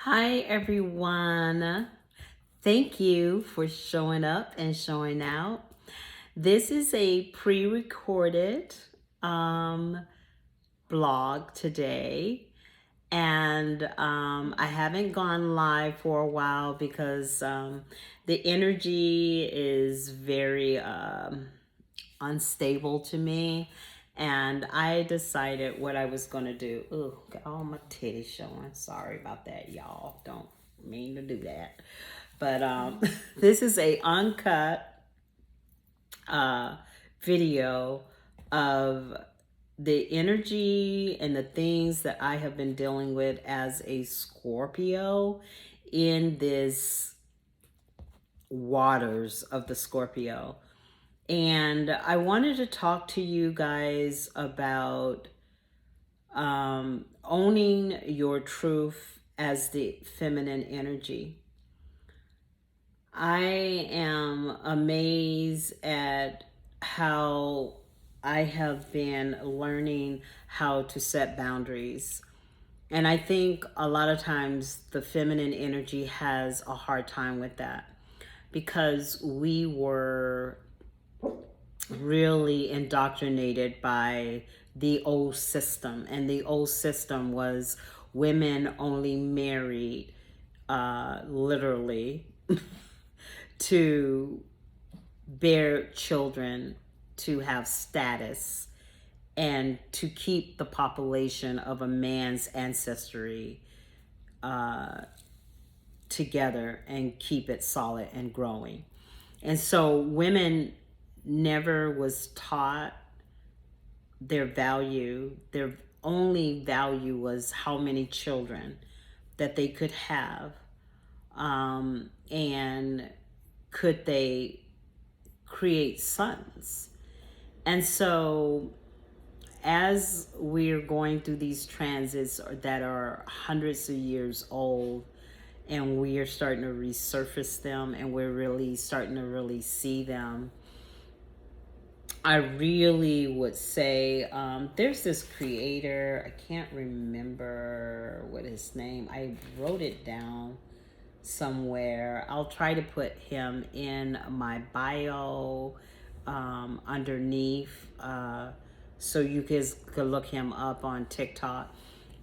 Hi, everyone. Thank you for showing up and showing out. This is a pre recorded um, blog today, and I haven't gone live for a while because the energy is very unstable to me. And I decided what I was going to do. Ooh, got all my titties showing. Sorry about that, y'all. Don't mean to do that. But this is a uncut uh, video of the energy and the things that I have been dealing with as a Scorpio in this waters of the Scorpio. And I wanted to talk to you guys about owning your truth as the feminine energy. I am amazed at how I have been learning how to set boundaries. And I think a lot of times the feminine energy has a hard time with that because we were really indoctrinated by the old system. And the old system was women only married, literally, to bear children, to have status, and to keep the population of a man's ancestry together and keep it solid and growing. And so women never was taught their value. Their only value was how many children that they could have, and could they create sons. And so as we're going through these transits that are hundreds of years old, and we are starting to resurface them, and we're really starting to really see them, I really would say there's this creator, I can't remember what his name, I wrote it down somewhere. I'll try to put him in my bio underneath, so you guys could look him up on TikTok.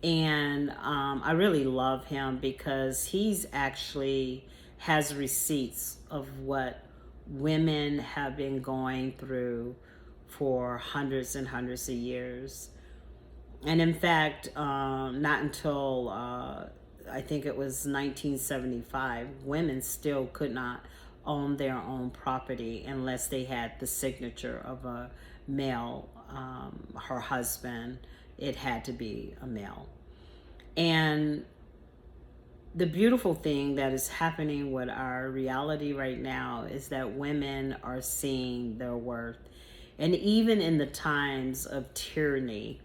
And I really love him because he's actually has receipts of what women have been going through for hundreds and hundreds of years. And in fact, not until I think it was 1975, women still could not own their own property unless they had the signature of a male, her husband. It had to be a male. And the beautiful thing that is happening with our reality right now is that women are seeing their worth. And even in the times of tyranny,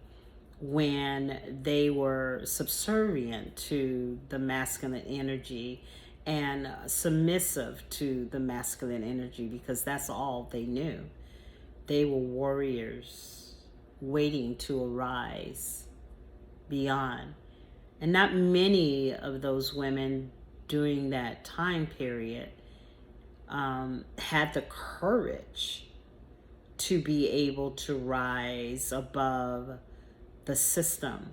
when they were subservient to the masculine energy and submissive to the masculine energy, because that's all they knew. They were warriors waiting to arise beyond. And not many of those women during that time period had the courage to be able to rise above the system.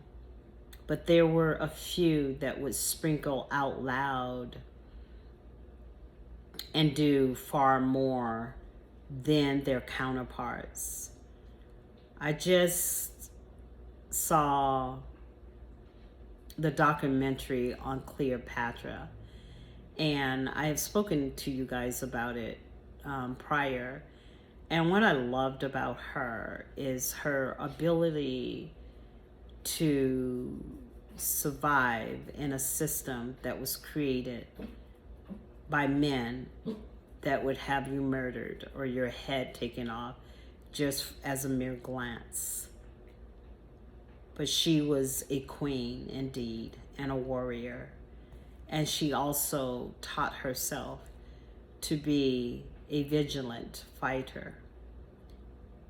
But there were a few that would sprinkle out loud and do far more than their counterparts. I just saw the documentary on Cleopatra, and I have spoken to you guys about it prior. And what I loved about her is her ability to survive in a system that was created by men that would have you murdered or your head taken off just as a mere glance. But she was a queen indeed and a warrior. And she also taught herself to be a vigilant fighter.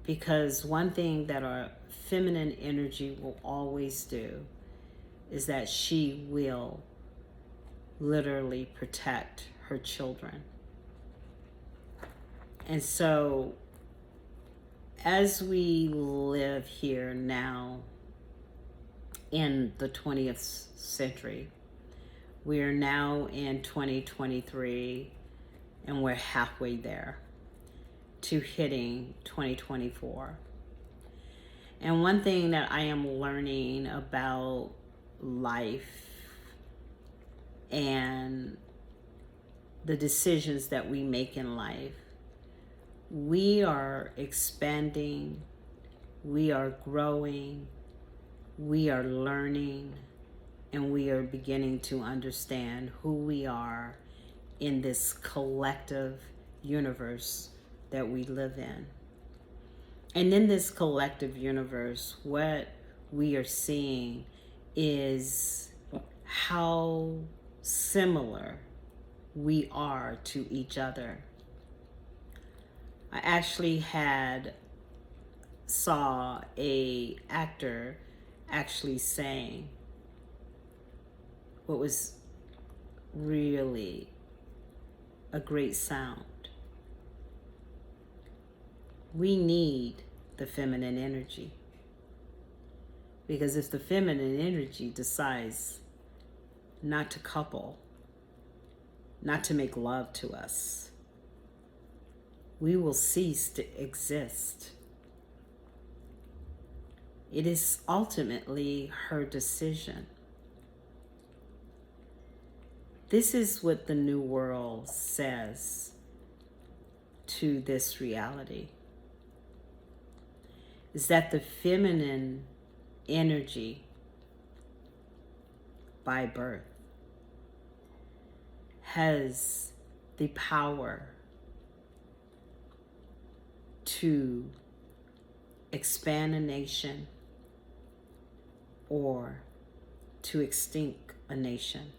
Because one thing that our feminine energy will always do is that she will literally protect her children. And so as we live here now in the 20th century, we are now in 2023, and we're halfway there to hitting 2024. And one thing that I am learning about life and the decisions that we make in life, we are expanding, we are growing, we are learning, and we are beginning to understand who we are in this collective universe that we live in. And in this collective universe, what we are seeing is how similar we are to each other. I actually saw a actor actually saying what was really a great sound. We need the feminine energy, because if the feminine energy decides not to couple, not to make love to us, we will cease to exist. It is ultimately her decision. This is what the New World says to this reality, is that the feminine energy by birth has the power to expand a nation or to extinct a nation.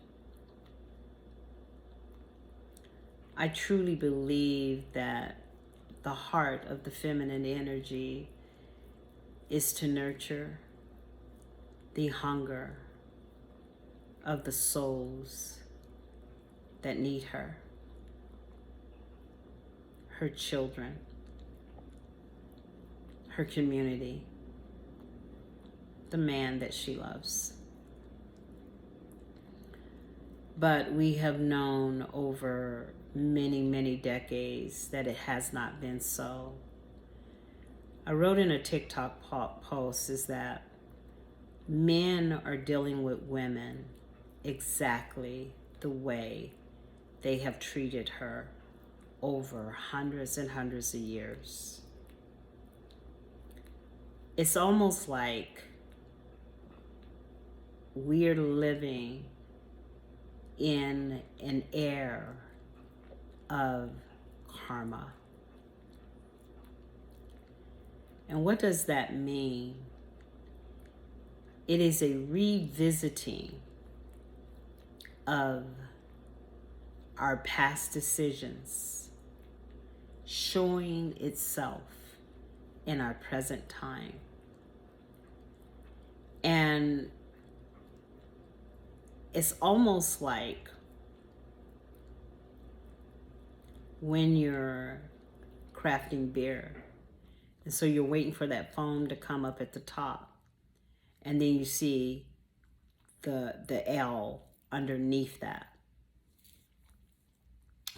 I truly believe that the heart of the feminine energy is to nurture the hunger of the souls that need her, her children, her community, the man that she loves. But we have known over many, many decades that it has not been so. I wrote in a TikTok post is that men are dealing with women exactly the way they have treated her over hundreds and hundreds of years. It's almost like we're living in an era of karma. And what does that mean? It is a revisiting of our past decisions, showing itself in our present time. And it's almost like when you're crafting beer, and so you're waiting for that foam to come up at the top, and then you see the L underneath that.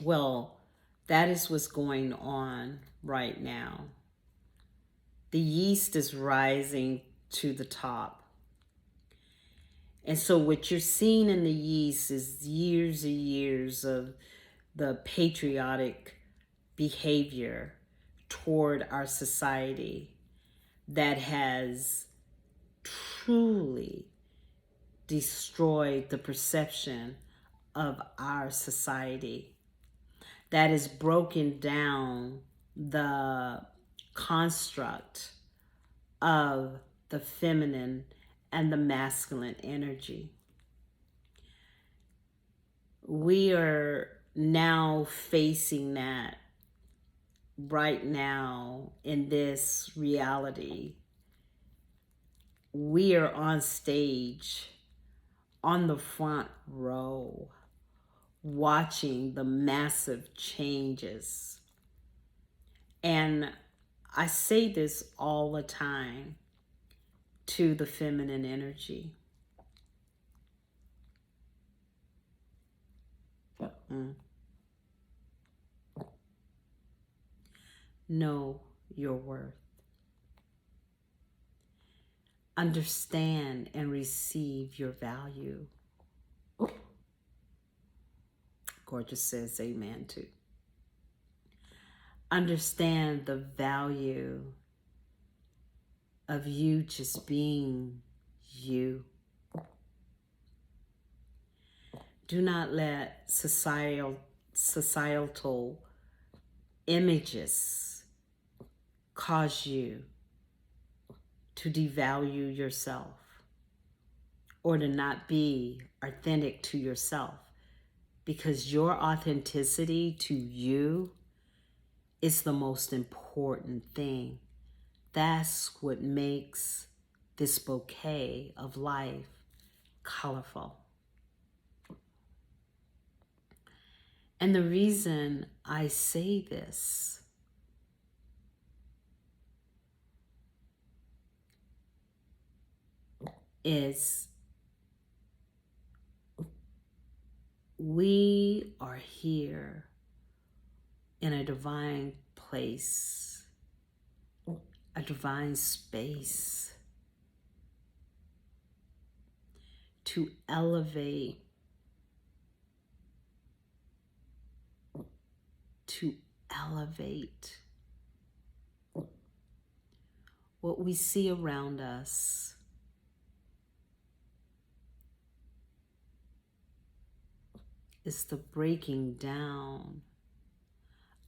Well, that is what's going on right now. The yeast is rising to the top. And so what you're seeing in the yeast is years and years of the patriotic behavior toward our society that has truly destroyed the perception of our society, that has broken down the construct of the feminine and the masculine energy. We are now facing that right now in this reality. We are on stage, on the front row, watching the massive changes. And I say this all the time to the feminine energy. Know your worth. Understand and receive your value. Gorgeous says amen too. Understand the value of you just being you. Do not let societal images cause you to devalue yourself or to not be authentic to yourself, because your authenticity to you is the most important thing. That's what makes this bouquet of life colorful. And the reason I say this is we are here in a divine place, a divine space to elevate, what we see around us. Is the breaking down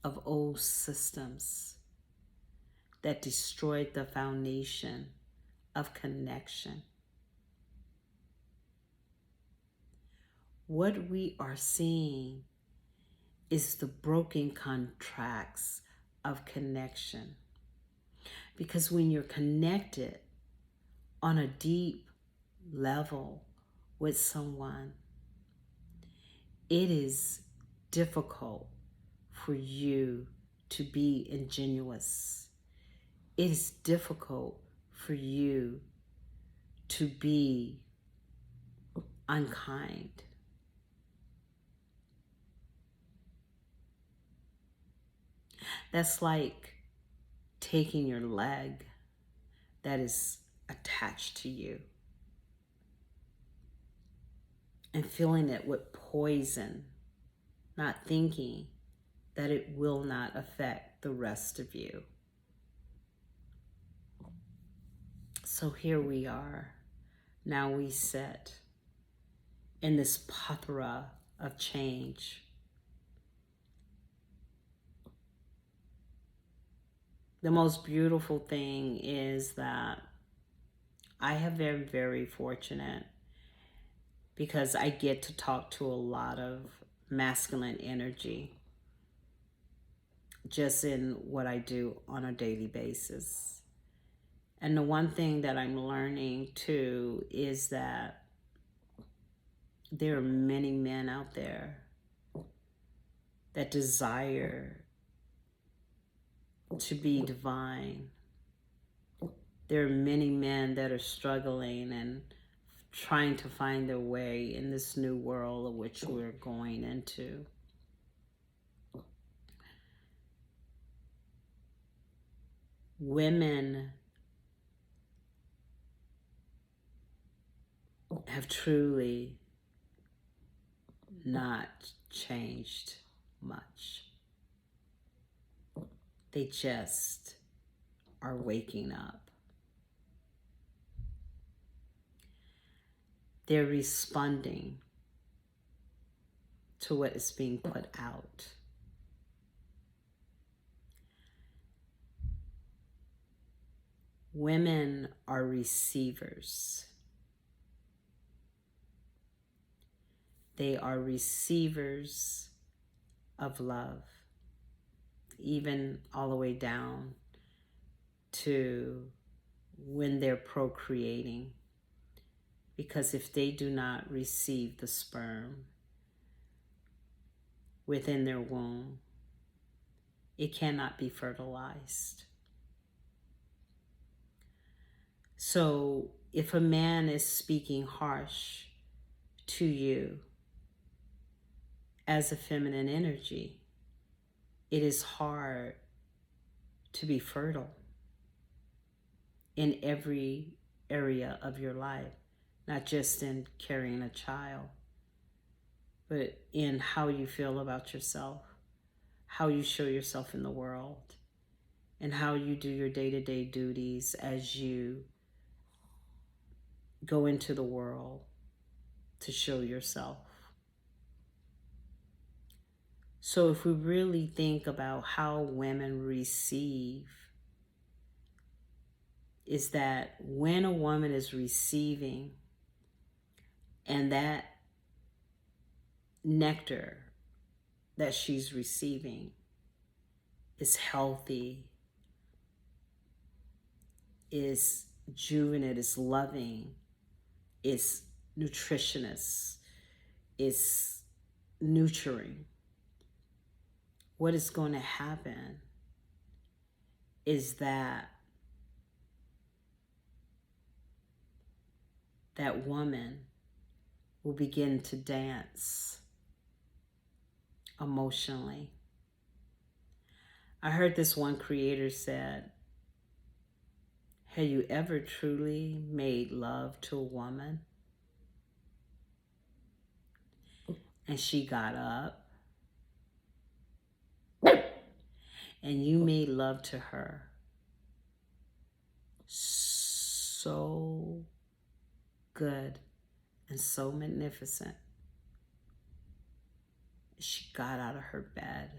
of old systems that destroyed the foundation of connection. What we are seeing is the broken contracts of connection. Because when you're connected on a deep level with someone, it is difficult for you to be ingenuous. It is difficult for you to be unkind. That's like taking your leg that is attached to you and filling it with poison, not thinking that it will not affect the rest of you. So here we are. Now we sit in this plethora of change. The most beautiful thing is that I have been very fortunate because I get to talk to a lot of masculine energy just in what I do on a daily basis. And the one thing that I'm learning too is that there are many men out there that desire to be divine. There are many men that are struggling and trying to find their way in this new world of which we're going into. Women have truly not changed much. They just are waking up. They're responding to what is being put out. Women are receivers. They are receivers of love, even all the way down to when they're procreating. Because if they do not receive the sperm, within their womb. It cannot be fertilized. So if a man is speaking harsh to you as a feminine energy, it is hard to be fertile in every area of your life, not just in carrying a child, but in how you feel about yourself, how you show yourself in the world, and how you do your day-to-day duties as you go into the world to show yourself. So if we really think about how women receive, is that when a woman is receiving and that nectar that she's receiving is healthy, is juvenile, is loving, is nutritionist, is nurturing, what is going to happen is that that woman will begin to dance emotionally. I heard this one creator said, have you ever truly made love to a woman? And she got up and you made love to her so good and so magnificent. She got out of her bed.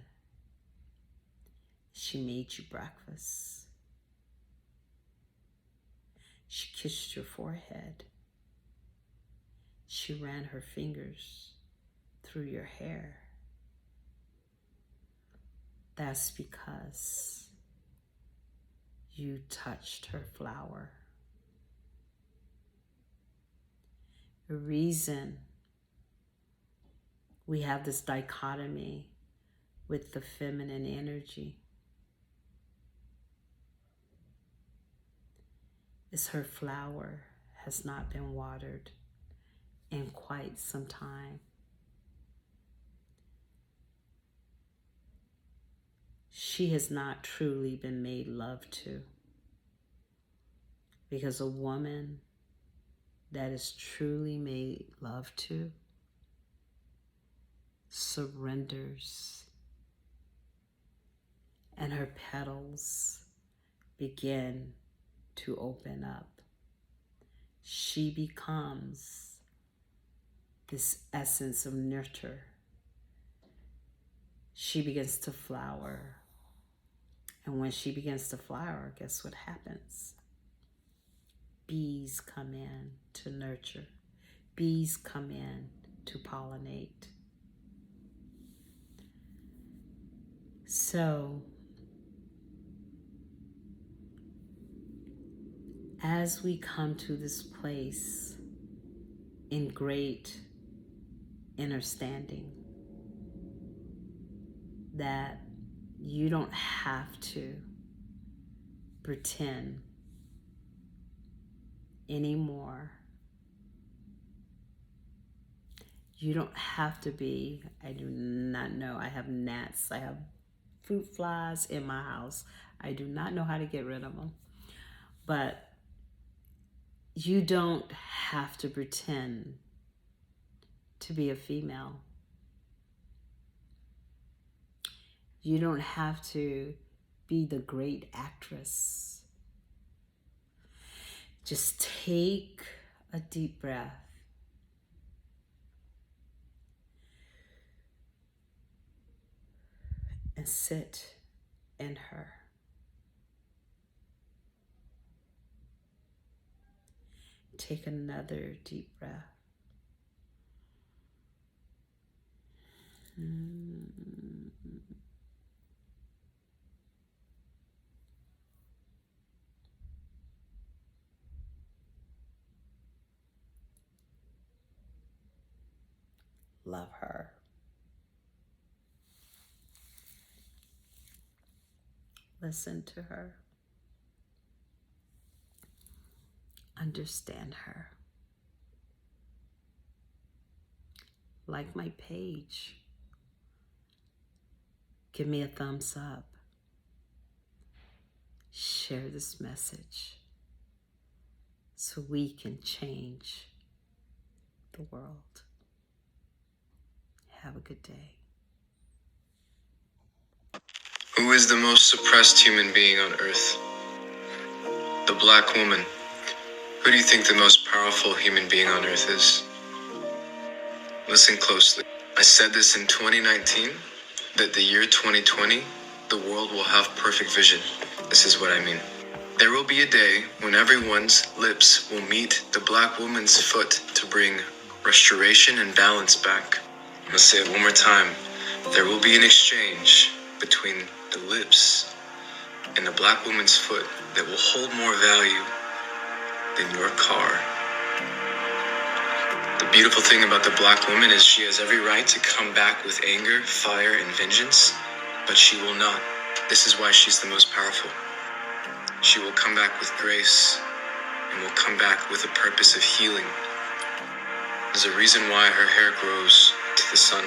She made you breakfast. She kissed your forehead. She ran her fingers through your hair. That's because you touched her flower. The reason we have this dichotomy with the feminine energy is her flower has not been watered in quite some time. She has not truly been made love to, because a woman that is truly made love to surrenders, and her petals begin to open up. She becomes this essence of nurture. She begins to flower. And when she begins to flower, guess what happens? Bees come in to nurture. Bees come in to pollinate. So, as we come to this place in great understanding that you don't have to pretend anymore. You don't have to be, I do not know, I have gnats, I have fruit flies in my house. I do not know how to get rid of them. But you don't have to pretend to be a female. You don't have to be the great actress. Just take a deep breath. And sit in her. Take another deep breath. Love her. Listen to her. Understand her. Like my page. Give me a thumbs up. Share this message so we can change the world. Have a good day. Who is the most suppressed human being on earth? The black woman. Who do you think the most powerful human being on earth is? Listen closely. I said this in 2019, that the year 2020, the world will have perfect vision. This is what I mean. There will be a day when everyone's lips will meet the black woman's foot to bring restoration and balance back. I'm going to say it one more time. There will be an exchange between the lips and the black woman's foot that will hold more value than your car. The beautiful thing about the black woman is she has every right to come back with anger, fire, and vengeance, but she will not. This is why she's the most powerful. She will come back with grace and will come back with a purpose of healing. There's a reason why her hair grows to the sun.